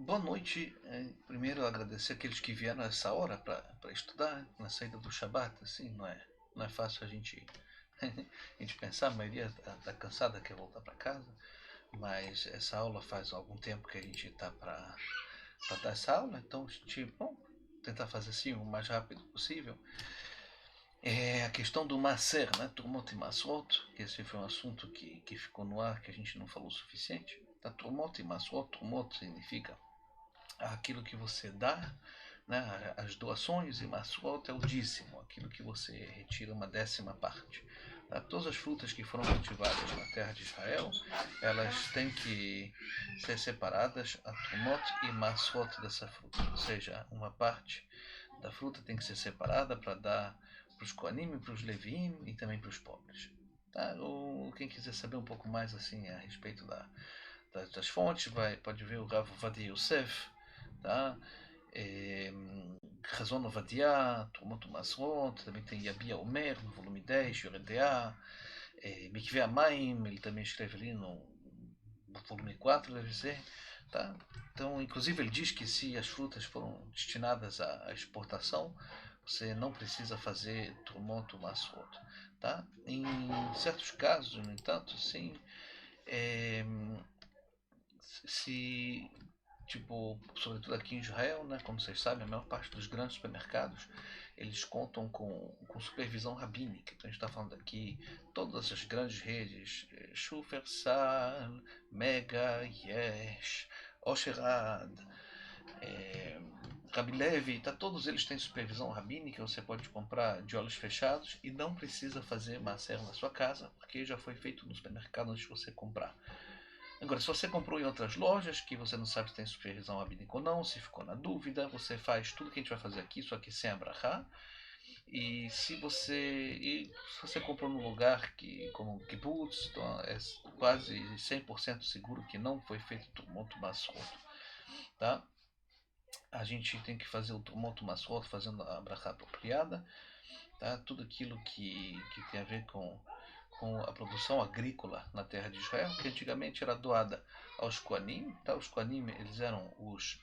Boa noite. Primeiro, agradecer aqueles que vieram a essa hora para estudar, na saída do Shabat. Assim, não é fácil a gente pensar, a maioria está cansada, quer voltar para casa, mas essa aula faz algum tempo que a gente está para dar essa aula, então a gente, bom, tentar fazer assim o mais rápido possível. É a questão do Maser, né? Turmot e Masrot, que esse foi um assunto que ficou no ar, que a gente não falou o suficiente. Tá? Turmot e Masrot, Turmot significa aquilo que você dá, né, as doações, e Masrot é o dízimo, aquilo que você retira uma décima parte. Tá? Todas as frutas que foram cultivadas na terra de Israel, elas têm que ser separadas a Trumot e Masrot dessa fruta, ou seja, uma parte da fruta tem que ser separada para dar para os Koanim, para os Levim e também para os pobres. Tá? Ou quem quiser saber um pouco mais assim a respeito das fontes, pode ver o Rav Vadia Yosef, tá? É, Razon Ovadia, Trumot Masrot, também tem Yabia Omer, no volume 10, Yoredea, Mikveh Amaim, ele também escreve ali no volume 4, deve ser. Tá? Então, inclusive, ele diz que se as frutas foram destinadas à exportação, você não precisa fazer Trumot Masrot. Tá? Em certos casos, no entanto, sim, é, se tipo, sobretudo aqui em Israel, né, como vocês sabem, a maior parte dos grandes supermercados eles contam com supervisão rabínica. Então a gente está falando aqui todas essas grandes redes, Shufersal, Mega, Yesh, Osherad, é, Rabi Levi, tá, todos eles têm supervisão rabínica, você pode comprar de olhos fechados e não precisa fazer macer na sua casa, porque já foi feito no supermercado antes de você comprar. Agora, se você comprou em outras lojas, que você não sabe se tem supervisão rabínica ou não, se ficou na dúvida, você faz tudo que a gente vai fazer aqui, só que sem abrahar. E se você comprou num lugar como kibbutz, então é quase 100% seguro que não foi feito o Tumot Masrot, tá? A gente tem que fazer o Tumot Masrot fazendo a abrahá apropriada, tá? Tudo aquilo que tem a ver com a produção agrícola na terra de Israel, que antigamente era doada aos Koanim. Tá? Os Koanim eles eram os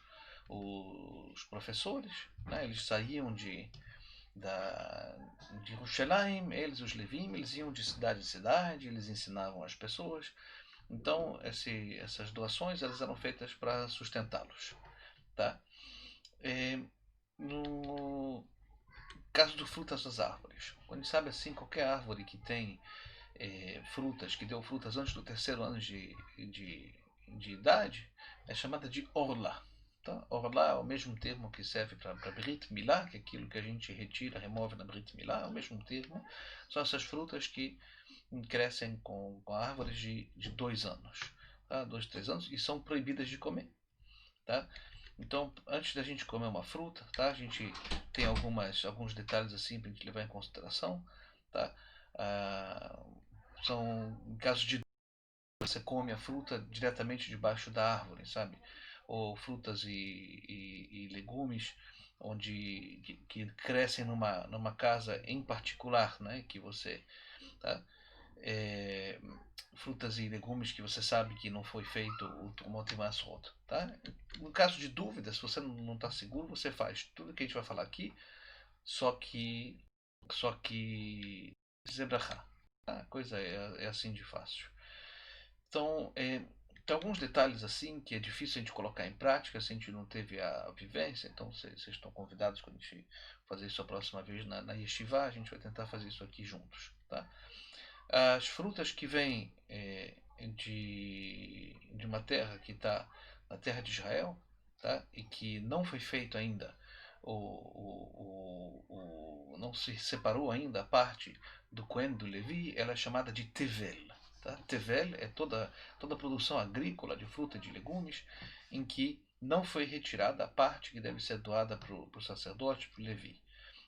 professores, né? Eles saíam de Jerusalém, eles, os Levim, eles iam de cidade em cidade, eles ensinavam as pessoas. Então, essas doações elas eram feitas para sustentá-los. Tá? No caso de frutas das árvores, quando sabe assim, qualquer árvore que tem frutas, que deu frutas antes do terceiro ano de idade, é chamada de orla. Tá? Orla é o mesmo termo que serve para Brit Milá, que é aquilo que a gente retira, remove na Brit Milá, é o mesmo termo. São essas frutas que crescem com árvores de 2 anos, tá? 2, 3 anos, e são proibidas de comer. Tá? Então, antes da gente comer uma fruta, tá? A gente tem alguns detalhes assim para a gente levar em consideração. Tá? Ah, em casos de você come a fruta diretamente debaixo da árvore, sabe? Ou frutas e legumes que crescem numa casa em particular, né? Que você, tá? É, frutas e legumes que você sabe que não foi feito o tomate masrot, tá? No caso de dúvida, se você não está seguro, você faz tudo que a gente vai falar aqui, só que zebrachá. A coisa é assim de fácil. Então, tem alguns detalhes assim que é difícil a gente colocar em prática se a gente não teve a vivência. Então, vocês estão convidados quando a gente fazer isso a próxima vez na Yeshiva. A gente vai tentar fazer isso aqui juntos. Tá? As frutas que vêm de uma terra que está na terra de Israel, tá? E que não foi feito ainda, não se separou ainda a parte do Cohen do Levi, ela é chamada de Tevel. Tá? Tevel é toda a produção agrícola de fruta e de legumes em que não foi retirada a parte que deve ser doada para o sacerdote, para o Levi.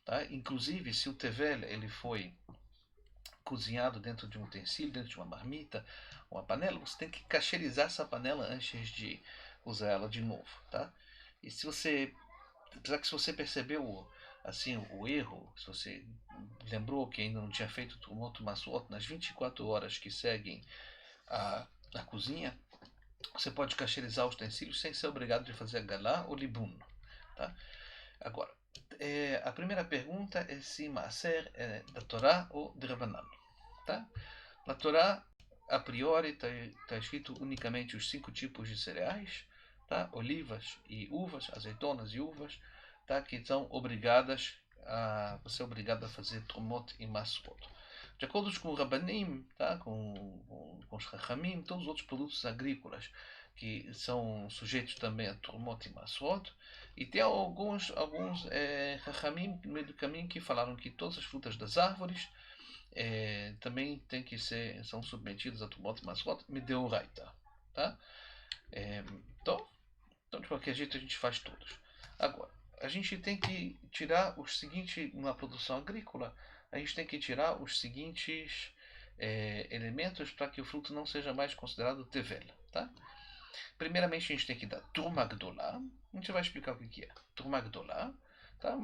Tá? Inclusive, se o Tevel ele foi cozinhado dentro de um utensílio, dentro de uma marmita, uma panela, você tem que cacherizar essa panela antes de usar ela de novo, tá? E apesar que se você percebeu assim o erro, se você lembrou que ainda não tinha feito o outro maçote nas 24 horas que seguem a cozinha, você pode cacherizar utensílios sem ser obrigado de fazer galá ou libun. Tá? Agora, a primeira pergunta é se Maaser é da Torá ou de Rabanan. Tá? Na Torá, a priori, está escrito unicamente os 5 tipos de cereais, tá? Olivas e uvas, azeitonas e uvas, tá? Que são obrigadas você é obrigado a fazer trumot e masrot. De acordo com o Rabanim, tá? com os Chachamim, todos os outros produtos agrícolas que são sujeitos também a trumot e masrot, e tem alguns Chachamim no meio do caminho que falaram que todas as frutas das árvores também são submetidos a Tumot Masrot Mideoraita. Tá? Então, de qualquer jeito a gente faz todos. Agora, a gente tem que tirar os seguintes, na produção agrícola, a gente tem que tirar os seguintes elementos para que o fruto não seja mais considerado tevel. Tá? Primeiramente, a gente tem que dar Turma Gdolá. A gente vai explicar o que é. Turma Gdolá. Tá?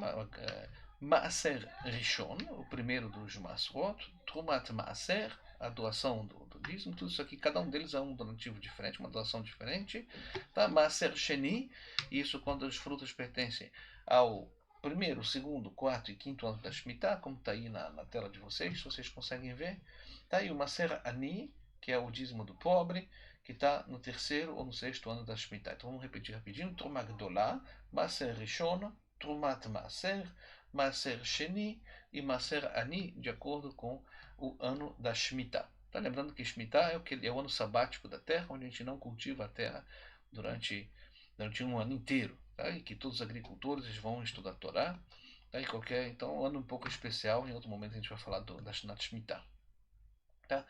Maaser Rishon, o primeiro dos Masrot, Trumat Maaser, a doação do dízimo, tudo isso aqui, cada um deles é um donativo diferente, uma doação diferente. Tá? Maaser Sheni, isso quando os frutos pertencem ao primeiro, segundo, quarto e quinto ano da Shemitah, como está aí na tela de vocês, se vocês conseguem ver. Tá? E o Maaser Ani, que é o dízimo do pobre, que está no terceiro ou no sexto ano da Shemitah. Então vamos repetir rapidinho. Truma Gdolá, Maaser Rishon, Trumat Maaser, Maaser Sheni e Maaser Ani, de acordo com o ano da Shemitah. Tá lembrando que Shemitah é o ano sabático da terra, onde a gente não cultiva a terra durante um ano inteiro. Tá? E que todos os agricultores vão estudar a Torá. Tá? Então é um ano um pouco especial, em outro momento a gente vai falar da Shemitah. Tá?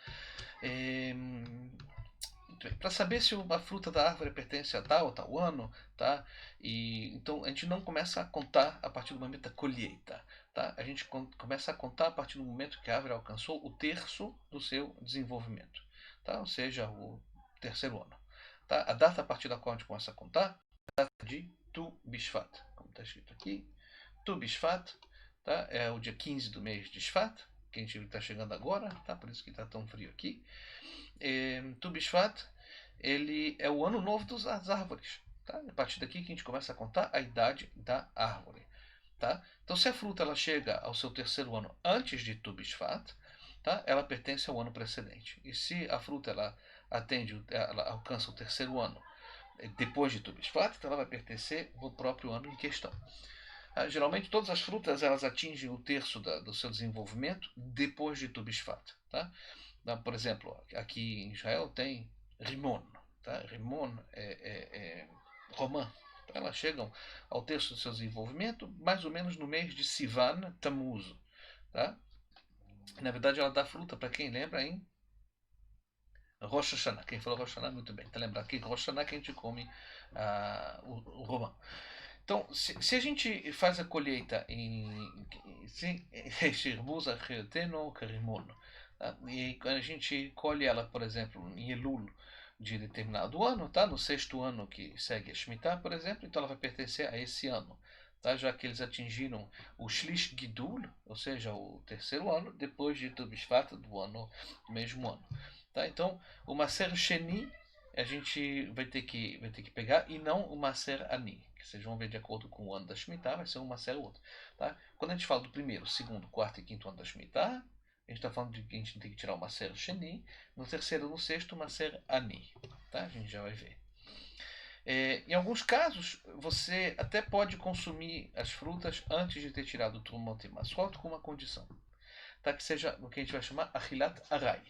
Para saber se uma fruta da árvore pertence a tal ou tal ano, tá? E então a gente não começa a contar a partir do momento da colheita, tá? A gente começa a contar a partir do momento que a árvore alcançou o terço do seu desenvolvimento, tá? Ou seja, o terceiro ano, tá? A data a partir da qual a gente começa a contar é a data de Tu Bishvat, como está escrito aqui. Tu Bishvat, tá? É o dia 15 do mês de Shvat, que a gente está chegando agora, tá? Por isso que está tão frio aqui. Tu Bishvat, ele é o ano novo das árvores. Tá? A partir daqui que a gente começa a contar a idade da árvore. Tá? Então, se a fruta ela chega ao seu terceiro ano antes de Tu Bishvat, tá? Ela pertence ao ano precedente. E se a fruta ela alcança o terceiro ano depois de Tu Bishvat, então ela vai pertencer ao próprio ano em questão. Geralmente todas as frutas elas atingem o terço do seu desenvolvimento depois de Tu Bishvat. Tá? Por exemplo, aqui em Israel tem Rimon. Tá? Rimon romã. Elas chegam ao terço do seu desenvolvimento mais ou menos no mês de Sivan, Tammuz. Tá? Na verdade, ela dá fruta, para quem lembra, em Rosh Hashanah. Quem falou Rosh Hashanah, muito bem. Tá lembrado que Rosh Hashanah que a gente come o romã. Então, se a gente faz a colheita em Shirbuza, Reteno, Karimon, e quando a gente colhe ela, por exemplo, em Elul de determinado ano, tá? No sexto ano que segue a Shemitah, por exemplo, então ela vai pertencer a esse ano, tá? Já que eles atingiram o Shlish Gidul, ou seja, o terceiro ano, depois de Tu Bishvat do mesmo ano. Tá? Então, o Maser Sheni a gente vai ter que pegar e não o Maser Ani, que vocês vão ver de acordo com o ano da Shemitah, vai ser um Maser ou outro. Tá? Quando a gente fala do primeiro, segundo, quarto e quinto ano da Shemitah, a gente está falando de que a gente tem que tirar o Maser Sheni, no terceiro e no sexto, o Maser Ani. Tá? A gente já vai ver. Em alguns casos, você até pode consumir as frutas antes de ter tirado o Trumot e Masrot com uma condição. Tá? Que seja o que a gente vai chamar Achilat Arai.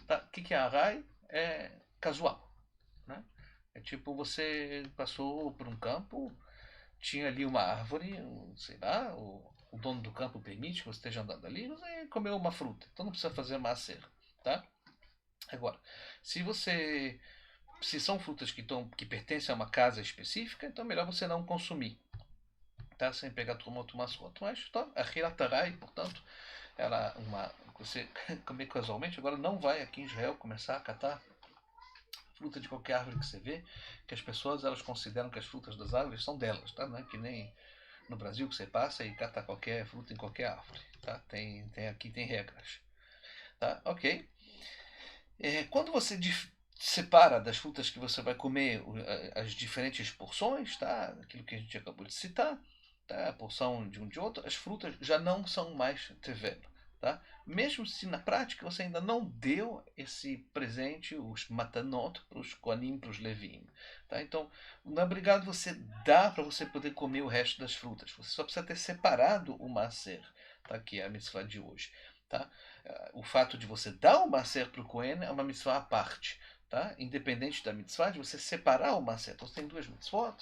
Tá? O que é Arai? É casual. Né? É tipo você passou por um campo, tinha ali uma árvore, sei lá, o dono do campo permite que você esteja andando ali, você comeu uma fruta. Então não precisa fazer macer. Tá? Agora, se são frutas que pertencem a uma casa específica, então é melhor você não consumir. Tá? Sem pegar Trumot Masrot. Mas a Hiratarai, portanto, você comer casualmente, agora não vai aqui em Israel começar a catar fruta de qualquer árvore que você vê, que as pessoas elas consideram que as frutas das árvores são delas, tá? Não é que nem no Brasil que você passa e cata qualquer fruta em qualquer árvore, tá? Aqui tem regras, tá? Ok. Quando você separa das frutas que você vai comer as diferentes porções, tá? Aquilo que a gente acabou de citar, tá? A porção de um de outro, as frutas já não são mais tevel, tá? Mesmo se na prática você ainda não deu esse presente, os matanot, para os koanim, para os levim, tá? Então, não é obrigado você dar para você poder comer o resto das frutas. Você só precisa ter separado o maser, tá? Que é a mitzvah de hoje, tá? O fato de você dar o maser para o Kohen é uma mitzvah à parte, tá? Independente da mitzvah de você separar o maser. Então você tem duas mitzvot,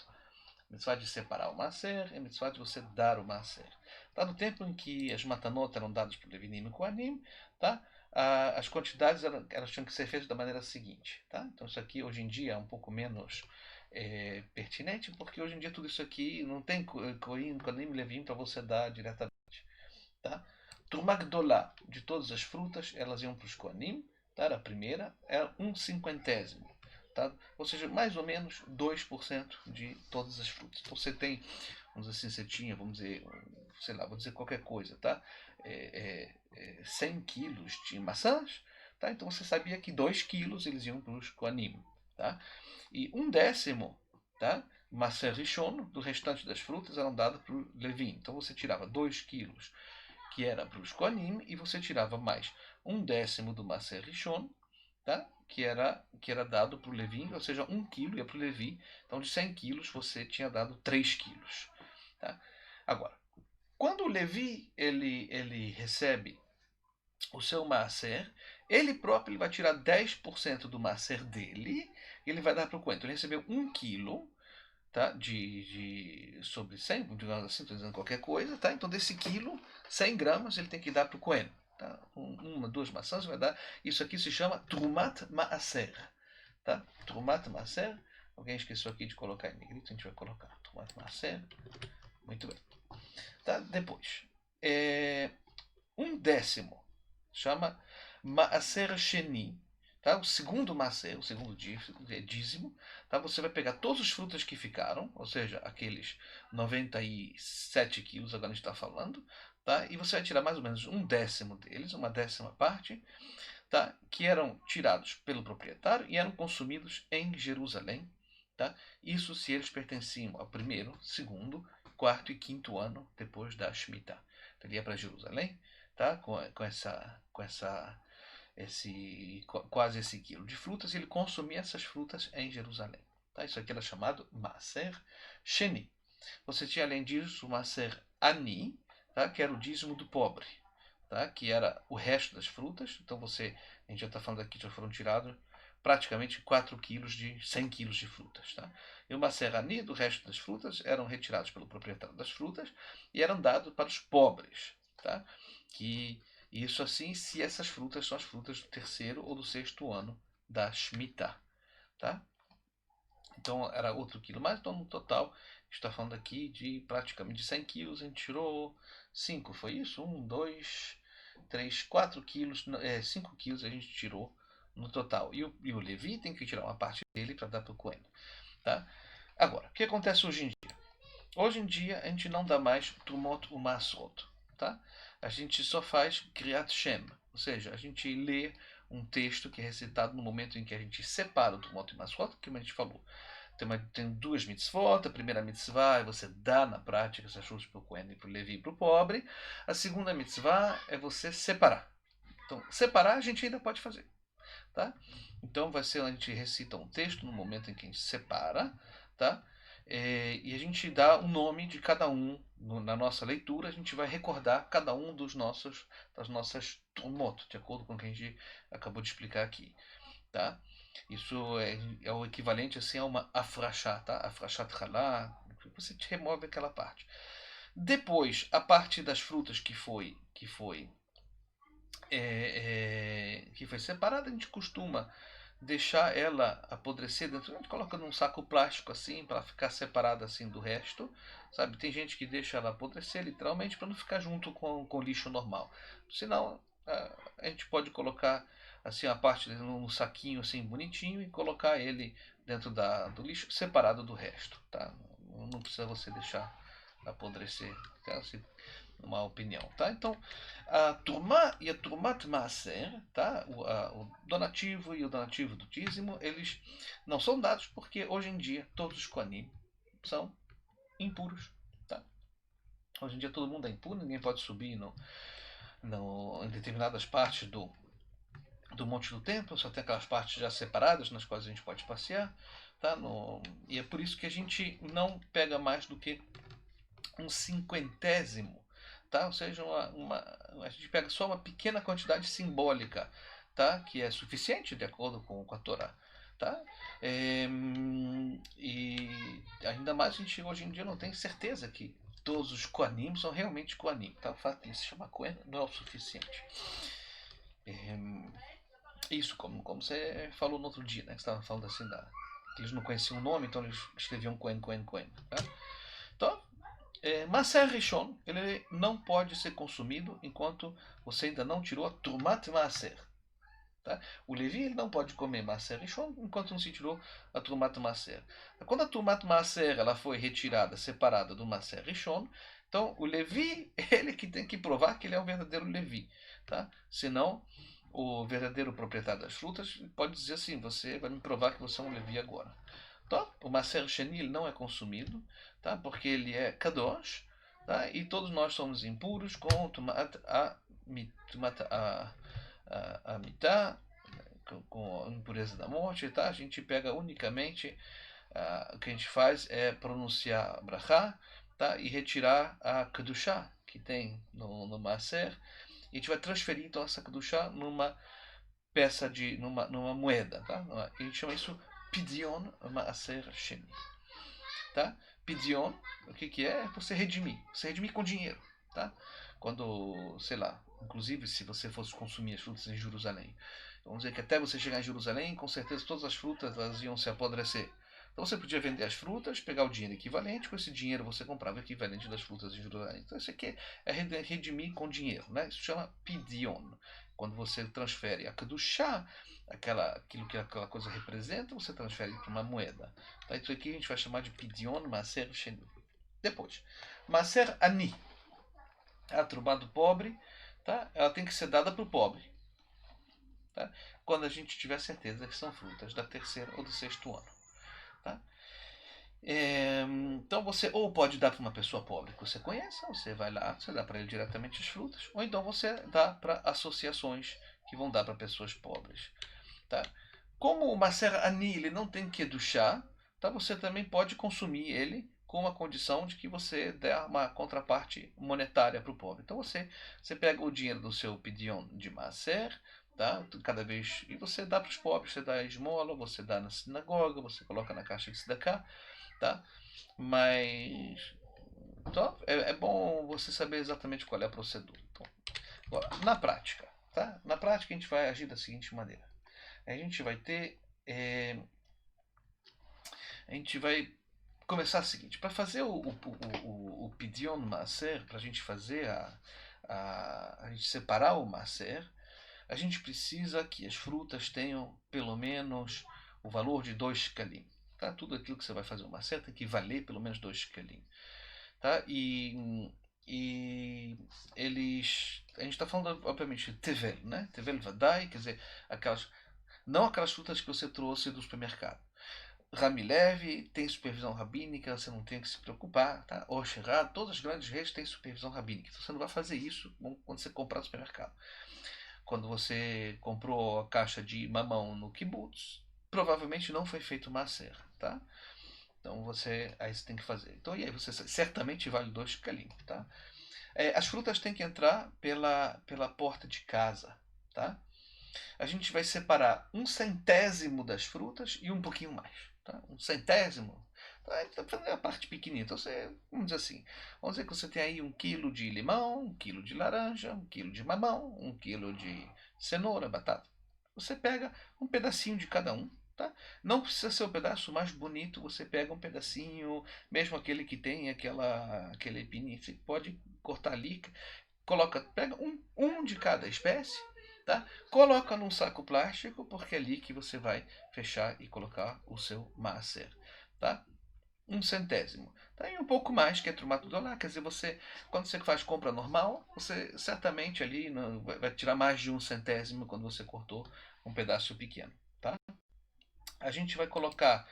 mitzvah de separar o maser e a mitzvah de você dar o maser. Tá? No tempo em que as matanot eram dadas por Levinim e Kohanim, tá? As quantidades elas tinham que ser feitas da maneira seguinte, tá? Então isso aqui hoje em dia é um pouco menos pertinente, porque hoje em dia tudo isso aqui não tem Kohanim e Levim para você dar diretamente, tá? Trumá Gdolá, de todas as frutas, elas iam para os Kohanim, tá? A primeira era 1/50. Tá? Ou seja, mais ou menos 2% de todas as frutas. Então você tem, vamos dizer assim, você tinha, vamos dizer, sei lá, vou dizer qualquer coisa, tá? 100 quilos de maçãs, tá? Então você sabia que 2 quilos eles iam para os Kohanim, tá? E 1/10, tá? Maçã rishon, do restante das frutas, eram dadas para o Levim. Então você tirava 2 quilos, que era para os Kohanim, e você tirava mais 1/10 do maçã rishon, tá? que era dado para o Levi, ou seja, 1 quilo ia para o Levi. Então, de 100 quilos, você tinha dado 3 quilos. Tá? Agora, quando o Levi ele recebe o seu macer, ele próprio ele vai tirar 10% do macer dele e ele vai dar para o Cohen. Então, ele recebeu 1 quilo, tá? Sobre 100, digamos assim, estou dizendo qualquer coisa. Tá? Então, desse quilo, 100 gramas ele tem que dar para o Cohen. Tá? Uma, duas maçãs vai dar. Isso aqui se chama Trumat Maaser. Tá? Trumat Maaser. Alguém esqueceu aqui de colocar em negrito, a gente vai colocar. Trumat Maaser. Muito bem. Tá? Depois. 1/10 chama Maaser Sheni. Tá? O segundo maaser, o segundo dízimo, tá? Você vai pegar todas as frutas que ficaram, ou seja, aqueles 97 quilos, agora a gente está falando, tá? E você vai tirar mais ou menos 1/10 deles, uma 10ª parte, tá? Que eram tirados pelo proprietário e eram consumidos em Jerusalém. Tá? Isso se eles pertenciam ao primeiro, segundo, quarto e quinto ano depois da Shemitah. Então ele ia para Jerusalém, tá? Quase esse quilo de frutas, e ele consumia essas frutas em Jerusalém. Tá? Isso aqui era chamado Maaser Sheni. Você tinha, além disso, o Maaser Ani, tá? Que era o dízimo do pobre, tá? Que era o resto das frutas. Então a gente já está falando aqui, já foram tirados praticamente 4 quilos de 100 quilos de frutas. Tá? E o Maaser Ani, do resto das frutas, eram retirados pelo proprietário das frutas e eram dados para os pobres. Tá? Que isso assim, se essas frutas são as frutas do terceiro ou do sexto ano da Shemitah. Tá? Então era outro quilo mais. Então no total, está falando aqui de praticamente 100 quilos. A gente tirou 5, foi isso? 1, 2, 3, 4 quilos, 5 quilos a gente tirou no total. E o Levi tem que tirar uma parte dele para dar para o Cohen. Tá? Agora, o que acontece hoje em dia? Hoje em dia a gente não dá mais Trumot Umasrot. Tá? A gente só faz Kriyat Shem, ou seja, a gente lê um texto que é recitado no momento em que a gente separa o Trumot Umasrot, que a gente falou. Tem 2 mitzvot. A primeira mitzvah é você dar na prática essas frutas para o Cohen, para o Levi e para o pobre. A segunda mitzvah é você separar. Então, separar a gente ainda pode fazer. Tá? Então, vai ser onde a gente recita um texto no momento em que a gente separa. Tá? E a gente dá o nome de cada um. Na nossa leitura, a gente vai recordar cada um das nossas trumot, de acordo com o que a gente acabou de explicar aqui. Tá? Isso é o equivalente assim, a uma afrachá, tá? Afrachat halá, você remove aquela parte. Depois, a parte das frutas que foi separada, a gente costuma deixar ela apodrecer dentro. A gente coloca num saco plástico assim, para ficar separada assim do resto, sabe? Tem gente que deixa ela apodrecer literalmente para não ficar junto com o lixo normal. Senão, a gente pode colocar assim a parte num saquinho assim bonitinho e colocar ele dentro do lixo separado do resto, tá? Não precisa você deixar apodrecer. Tá? uma opinião, tá? Então, a Turma e a Turmat Maaser, tá? O donativo e o donativo do dízimo, eles não são dados porque hoje em dia todos os Kohanim são impuros, tá? Hoje em dia todo mundo é impuro, ninguém pode subir em determinadas partes do Monte do Templo, só tem aquelas partes já separadas nas quais a gente pode passear, tá? E é por isso que a gente não pega mais do que um cinquentésimo, tá? Ou seja, a gente pega só uma pequena quantidade simbólica, tá? Que é suficiente de acordo com a Torá. Tá? E ainda mais a gente hoje em dia não tem certeza que todos os Kohanim são realmente Kohanim. Tá? O fato de se chamar Kohen não é o suficiente. Isso, como você falou no outro dia, né? Que você estava falando assim, que eles não conheciam o nome, então eles escreviam Kohen. Tá? Então, Maaser Rishon, ele não pode ser consumido enquanto você ainda não tirou a Trumat Maaser. Tá? O Levi ele não pode comer Maaser Rishon enquanto não se tirou a Trumat Maaser. Quando a Trumat Maaser ela foi retirada, separada do Maaser Rishon, então o Levi ele que tem que provar que ele é um verdadeiro Levi. Tá? Senão, o verdadeiro proprietário das frutas pode dizer assim, você vai me provar que você é um Levi agora. Então, o Maaser Sheni não é consumido, tá? Porque ele é Kadosh, tá? E todos nós somos impuros com Tumat a mitá, com a impureza da morte, tá? A gente pega unicamente, o que a gente faz é pronunciar a brachá, tá? E retirar a kedushá que tem no Maaser, e a gente vai transferir então essa kedushá numa peça numa moeda, tá? A gente chama isso Pidyon Maaser Sheni, tá? Pidyon, o que é? É você redimir com dinheiro, tá? Quando, sei lá, inclusive se você fosse consumir as frutas em Jerusalém, vamos dizer que até você chegar em Jerusalém, com certeza todas as frutas elas iam se apodrecer. Então você podia vender as frutas, pegar o dinheiro equivalente, com esse dinheiro você comprava o equivalente das frutas em Jerusalém. Então isso aqui é redimir com dinheiro, né? Isso chama Pidyon. Quando você transfere a Kedushá, aquilo que aquela coisa representa, você transfere para uma moeda. Tá? Isso aqui a gente vai chamar de Pidyon Maaser Sheni. Depois, Maaser Ani. A trubá do pobre, tá? Ela tem que ser dada para o pobre. Tá? Quando a gente tiver certeza que são frutas da terceira ou do sexto ano. Tá? Então você ou pode dar para uma pessoa pobre que você conheça, você vai lá, você dá para ele diretamente as frutas, ou então você dá para associações que vão dar para pessoas pobres. Tá? Como o Maaser Ani ele não tem que educhar, tá? Você também pode consumir ele com a condição de que você dê uma contraparte monetária para o pobre. Então você pega o dinheiro do seu pidyon de Maaser, tá? Cada vez, e você dá para os pobres, você dá a esmola, você dá na sinagoga, você coloca na caixa de tzedakah, tá? Mas então, é bom você saber exatamente qual é a procedura. Então, agora, na prática, tá? Na prática a gente vai agir da seguinte maneira. A gente vai ter. A gente vai começar o seguinte: para fazer o Pidyon Maaser, para a gente fazer a gente separar o Maaser, a gente precisa que as frutas tenham pelo menos o valor de 2 shekalim. Tá? Tudo aquilo que você vai fazer o Maaser tem que valer pelo menos 2 shekalim. Tá? E eles. A gente está falando, obviamente, de Tevel, né? Tevel Vadai, quer dizer, não aquelas frutas que você trouxe do supermercado. Rami Leve tem supervisão rabínica, você não tem que se preocupar, tá? Osherad, todas as grandes redes têm supervisão rabínica. Então você não vai fazer isso quando você comprar no supermercado. Quando você comprou a caixa de mamão no kibbutz, provavelmente não foi feito maaser, tá? Então aí você tem que fazer. Então e aí você certamente vale 2 shekalim, tá? As frutas têm que entrar pela porta de casa, tá? A gente vai separar 1/100º das frutas e um pouquinho mais. Tá? 1/100º. Então, a gente está fazendo a parte pequenina. Então, vamos dizer assim, vamos dizer que você tem aí 1 quilo de limão, 1 quilo de laranja, 1 quilo de mamão, 1 quilo de cenoura, batata. Você pega um pedacinho de cada um. Tá? Não precisa ser o pedaço mais bonito, você pega um pedacinho, mesmo aquele que tem aquele pininho, você pode cortar ali, pega um de cada espécie, tá? Coloca num saco plástico, porque é ali que você vai fechar e colocar o seu maaser, tá? um centésimo. Tá? E um pouco mais, que é Trumat Gdolá. Quer dizer, quando você faz compra normal, você certamente ali vai tirar mais de um centésimo quando você cortou um pedaço pequeno. Tá? A gente vai colocar...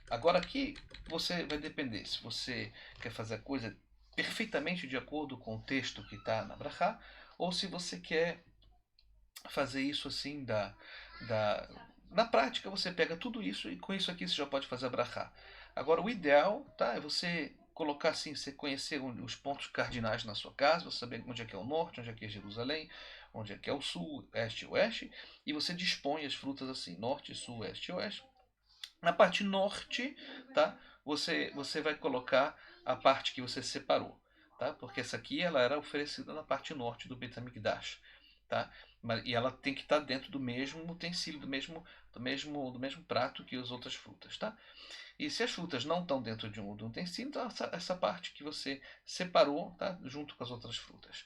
agora aqui você vai depender se você quer fazer a coisa perfeitamente de acordo com o texto que está na Brachá, ou se você quer fazer isso assim na prática. Você pega tudo isso e com isso aqui você já pode fazer a Brachá. Agora o ideal, tá, é você colocar assim, você conhecer os pontos cardinais na sua casa, você saber onde é que é o norte, onde é que é Jerusalém, onde é que é o sul, este e oeste, e você dispõe as frutas assim, norte, sul, este e oeste. Na parte norte, tá, você vai colocar a parte que você separou, tá? Porque essa aqui ela era oferecida na parte norte do Beit HaMikdash, tá? E ela tem que estar dentro do mesmo utensílio, do mesmo prato que as outras frutas, tá? E se as frutas não estão dentro de um utensílio, então essa parte que você separou, tá, junto com as outras frutas.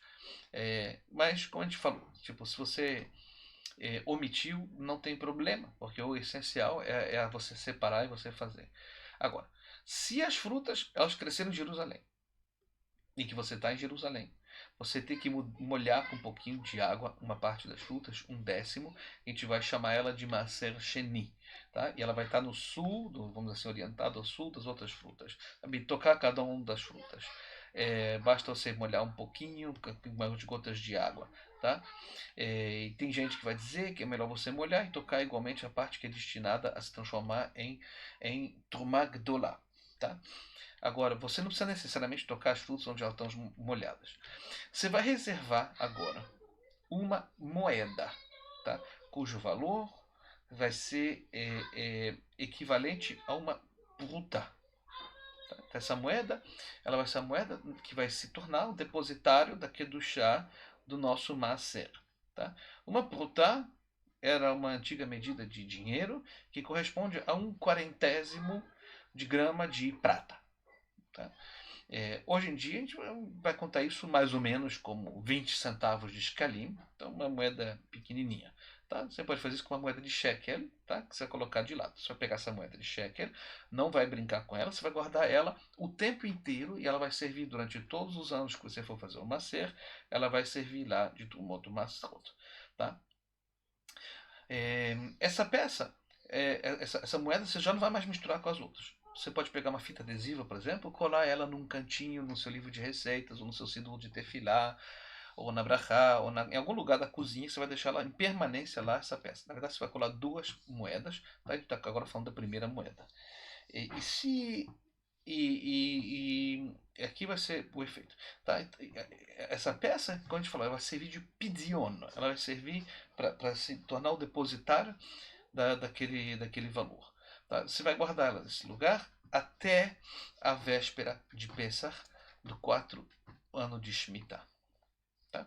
Mas como a gente falou, tipo, se você omitiu, não tem problema, porque o essencial é você separar e você fazer. Agora, se as frutas elas cresceram em Jerusalém e que você está em Jerusalém, você tem que molhar com um pouquinho de água uma parte das frutas, um décimo. A gente vai chamar ela de Maser Sheni, tá? E ela vai estar no sul, vamos dizer assim, orientada ao sul das outras frutas. Também tocar cada uma das frutas. Basta você molhar um pouquinho, com umas gotas de água, tá? E tem gente que vai dizer que é melhor você molhar e tocar igualmente a parte que é destinada a se transformar em Trumá Gdolá, tá? Agora, você não precisa necessariamente tocar as frutas onde elas estão molhadas. Você vai reservar agora uma moeda, tá? Cujo valor vai ser equivalente a uma pruta. Tá? Essa moeda, ela vai ser a moeda que vai se tornar o depositário da Kedushá do nosso Maaser. Tá? Uma pruta era uma antiga medida de dinheiro que corresponde a um quarentésimo de grama de prata. Tá? Hoje em dia a gente vai contar isso mais ou menos como 20 centavos de shkalim, então uma moeda pequenininha. Tá? Você pode fazer isso com uma moeda de shekel, tá? Que você vai colocar de lado. Você vai pegar essa moeda de shekel, não vai brincar com ela, você vai guardar ela o tempo inteiro e ela vai servir durante todos os anos que você for fazer o macer, ela vai servir lá de Trumot Masrot. Tá? Essa peça, essa moeda você já não vai mais misturar com as outras. Você pode pegar uma fita adesiva, por exemplo, colar ela num cantinho no seu livro de receitas, ou no seu símbolo de tefilá, ou na brachá, ou em algum lugar da cozinha, você vai deixar lá em permanência lá essa peça. Na verdade, você vai colar duas moedas, tá? A gente está agora falando da primeira moeda. Aqui vai ser o efeito. Tá? Essa peça, como a gente falou, ela vai servir de pidion, ela vai servir para se tornar o depositário daquele valor. Tá? Você vai guardar ela nesse lugar até a véspera de Pesach do 4º ano de Shemitah. Tá?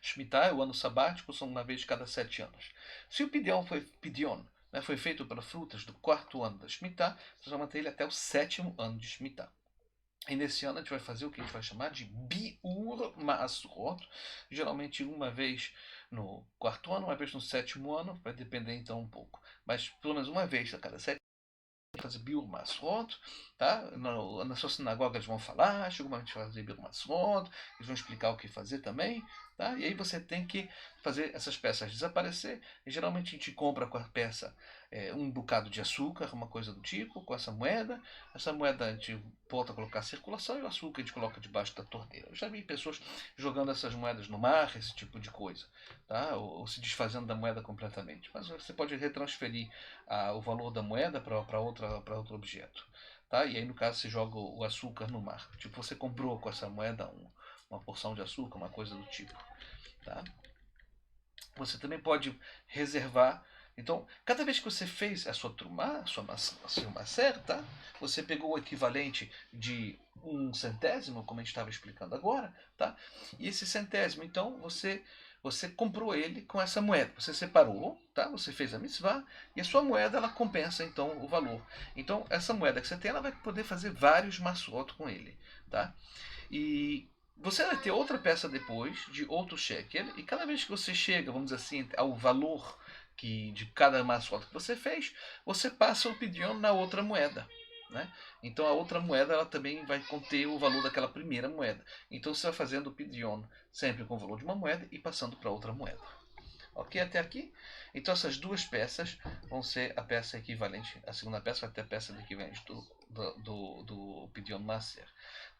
Shemitah é o ano sabático, são uma vez cada 7 anos. Se o pidion foi feito para frutas do 4º ano da Shemitah, você vai manter ele até o 7º ano de Shemitah. E nesse ano a gente vai fazer o que a gente vai chamar de Biur Ma'asrot, geralmente uma vez no 4º ano, uma vez no 7º ano, vai depender então um pouco. Mas pelo menos uma vez a cada 7 anos, fazer Biur Ma'asrot, tá? Na sua sinagoga eles vão falar, chegou uma vez fazer Biur Ma'asrot, eles vão explicar o que fazer também, tá? E aí você tem que fazer essas peças desaparecer, e geralmente a gente compra com a peça um bocado de açúcar, uma coisa do tipo, com essa moeda a gente volta a colocar a circulação e o açúcar a gente coloca debaixo da torneira. Eu já vi pessoas jogando essas moedas no mar, esse tipo de coisa, tá? Ou se desfazendo da moeda completamente. Mas você pode retransferir o valor da moeda para outro objeto, tá? E aí no caso você joga o açúcar no mar. Tipo, você comprou com essa moeda uma porção de açúcar, uma coisa do tipo, tá? Você também pode reservar. Então, cada vez que você fez a sua trumá, a sua macer, tá? Você pegou o equivalente de um centésimo, como a gente estava explicando agora, tá? E esse centésimo, então, você comprou ele com essa moeda. Você separou, tá? Você fez a mitzvah e a sua moeda ela compensa então o valor. Então, essa moeda que você tem, ela vai poder fazer vários maçot com ele, tá? E você vai ter outra peça depois, de outro shekel, e cada vez que você chega, vamos dizer assim, ao valor de cada maçota que você fez, você passa o pidion na outra moeda. né? Então a outra moeda ela também vai conter o valor daquela primeira moeda. Então você vai fazendo o pidyon sempre com o valor de uma moeda e passando para outra moeda. Ok até aqui? Então essas duas peças vão ser a peça equivalente, a segunda peça vai ter a peça equivalente do Pidyon Maser.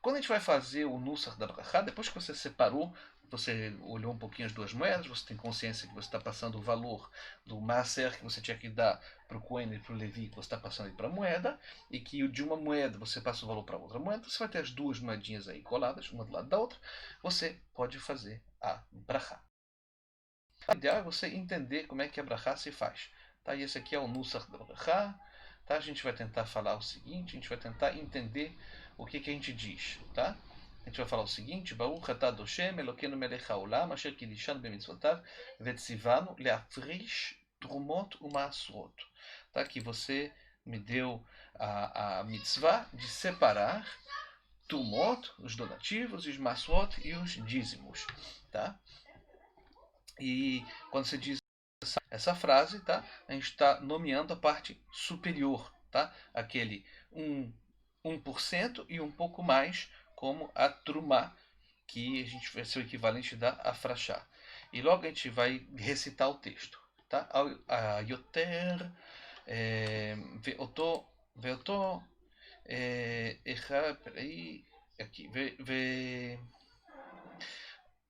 Quando a gente vai fazer o Nusach da Brachá, depois que você separou, você olhou um pouquinho as duas moedas, você tem consciência que você está passando o valor do Maser que você tinha que dar para o Cohen e para o Levi, que você está passando para a moeda, e que de uma moeda você passa o valor para outra moeda, você vai ter as duas moedinhas aí coladas, uma do lado da outra, você pode fazer a Brachá. O ideal é você entender como é que a brachá se faz. Tá? E esse aqui é o Nusach da brachá. Tá? A gente vai tentar falar o seguinte, a gente vai tentar entender o que a gente diz. Tá? A gente vai falar o seguinte, Baruch atah Hashem Elokeinu melech haolam asher kidishanu b'mitzvotav vetzivanu leafrish trumot u'maasrot. Tá? Que você me deu a mitzvah de separar trumot, os donativos, os masrot e os dízimos. Tá? E quando você diz essa frase, tá? A gente está nomeando a parte superior, tá? Aquele 1% e um pouco mais, como a trumá, que a gente vai ser o equivalente da afrachá. E logo a gente vai recitar o texto, tá? A yoter veoto peraí, aqui,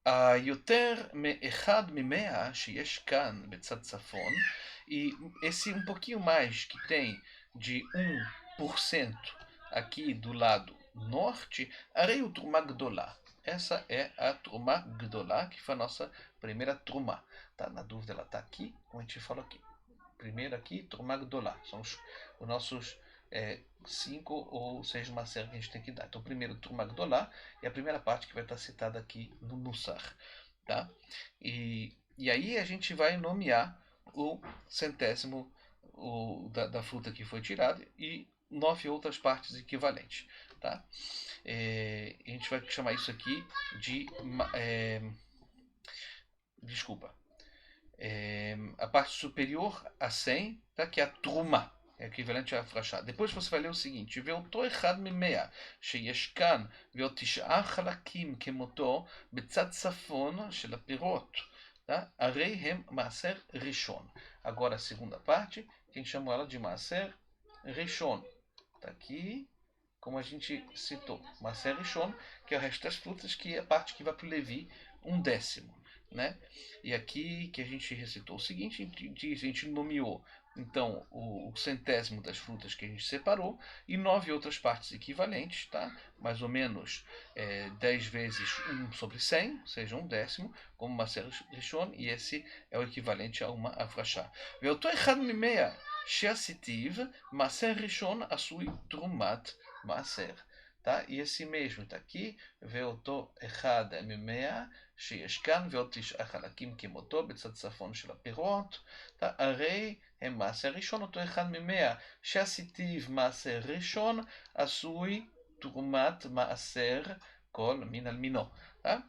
היותר מאחד ממאה שיש כאן בצד צפון, e esse um pouquinho mais que tem de 1% aqui do lado norte, arei o Trumá Gdolá. Essa é a Trumá Gdolá, que foi a nossa primeira Trumá. Tá? Na dúvida ela está aqui, como a gente falou aqui. Primeiro aqui, Trumá Gdolá. São os nossos 5 ou 6 macer que a gente tem que dar. Então, primeiro, Trumá Gdolá, é a primeira parte que vai estar citada aqui no Nussar. Tá? E aí a gente vai nomear o centésimo da fruta que foi tirada e 9 outras partes equivalentes. Tá? A gente vai chamar isso aqui de... desculpa. A parte superior a 100, tá? Que é a Trumá. É equivalente a Afrashá. depois você vai ler o seguinte: ואותו אחד ממאה שיש כאן ועוד 9 חלקים כמותו בצד צפון של הפירות, tá? הרי הם מעשר ראשון. Agora a segunda parte, que a gente chama ela de מעשר ראשון. Tá aqui, como a gente citou, מעשר ראשון, que é o resto das frutas, que é a parte que vai para o Levi, 1/10. Né? E aqui que a gente recitou o seguinte, a gente nomeou então o centésimo das frutas que a gente separou e 9 outras partes equivalentes, tá? Mais ou menos 10 vezes 1/100, ou seja, 1/10, como Maser Rishon, e esse é o equivalente a uma Afrashá. ואותו אחד ממאה שעשיתיו, מעשר ראשון עשוי תרומת מעשר. tá? E esse mesmo está aqui, ואותו אחד ממאה שיש כאן ועוד 9 חלקים כמותו בצד צפון של הפירות, הרי הם מעשר ראשון, אותו אחד ממאה שעשיתיו מעשר ראשון עשוי תרומת מעשר כל מין על מינו. Tá?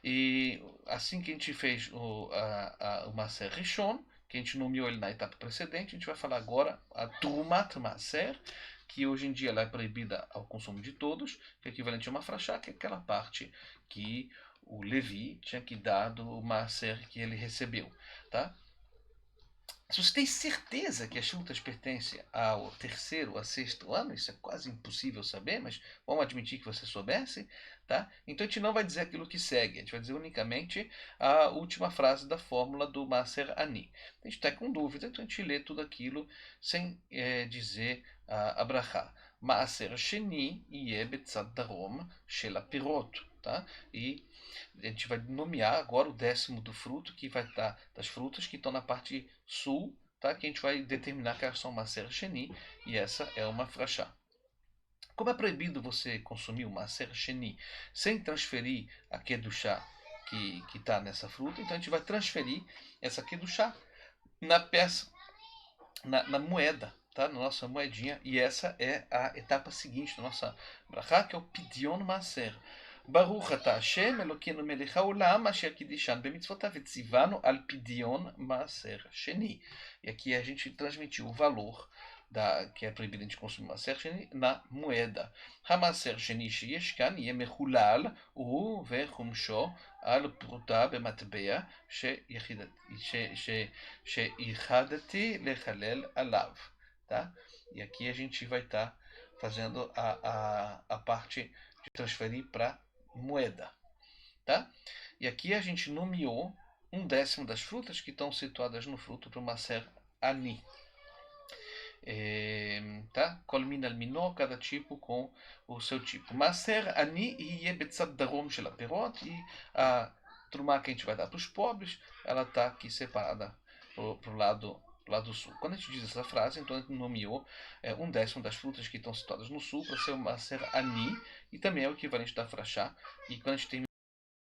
E assim que a gente fez o Maser Rishon, que a gente nomeou ele na etapa precedente, a gente vai falar agora a Trumat Maser, que hoje em dia ela é proibida ao consumo de todos, que é equivalente a uma frachá, que é aquela parte que o Levi tinha que dar do Maser que ele recebeu. Tá? Se você tem certeza que as frutas pertencem ao terceiro a sexto ano, isso é quase impossível saber, mas vamos admitir que você soubesse, tá? Então a gente não vai dizer aquilo que segue, a gente vai dizer unicamente a última frase da fórmula do Maser Ani. A gente está com dúvida, então a gente lê tudo aquilo sem dizer a brachá. Maser Sheni yeh betzad darom shel hapirot, tá? E a gente vai nomear agora o 10º do fruto, que vai estar das frutas que estão na parte sul, tá? Que a gente vai determinar que elas são Maser Sheni, e essa é uma frachá. Como é proibido você consumir o Maser Sheni sem transferir a Kedushá que está nessa fruta, então a gente vai transferir essa Kedushá na peça, na moeda, tá? Na nossa moedinha, e essa é a etapa seguinte da nossa brachá, que é o Pidyon Maser. ברוך אתה השם אלוקינו מלך העולם אשר קידישן במצוותיו וציוונו על פדיון מעשר שני. E aqui a gente transmitiu o valor que é proibido a gente consumir Maser Sheni na moeda. Hamaser Sheni sheyesh kan yeh mechulal hu vechumsho al pruta b'matbea sheyichadati lechalel alav. Tá? E aqui a gente vai estar fazendo a parte de transferir para moeda. Tá? E aqui a gente nomeou 1/10 das frutas que estão situadas no fruto para o Maser Ani. Tá? Kol min al mino, cada tipo com o seu tipo. Maser Ani yeh betzad darom shel haperot, e a trumá que a gente vai dar para os pobres, ela está aqui separada para o lado sul. Quando a gente diz essa frase, então a gente nomeou 1/10 das frutas que estão situadas no sul para ser o Maser Ani, e também é o equivalente da frachá. E quando a gente tem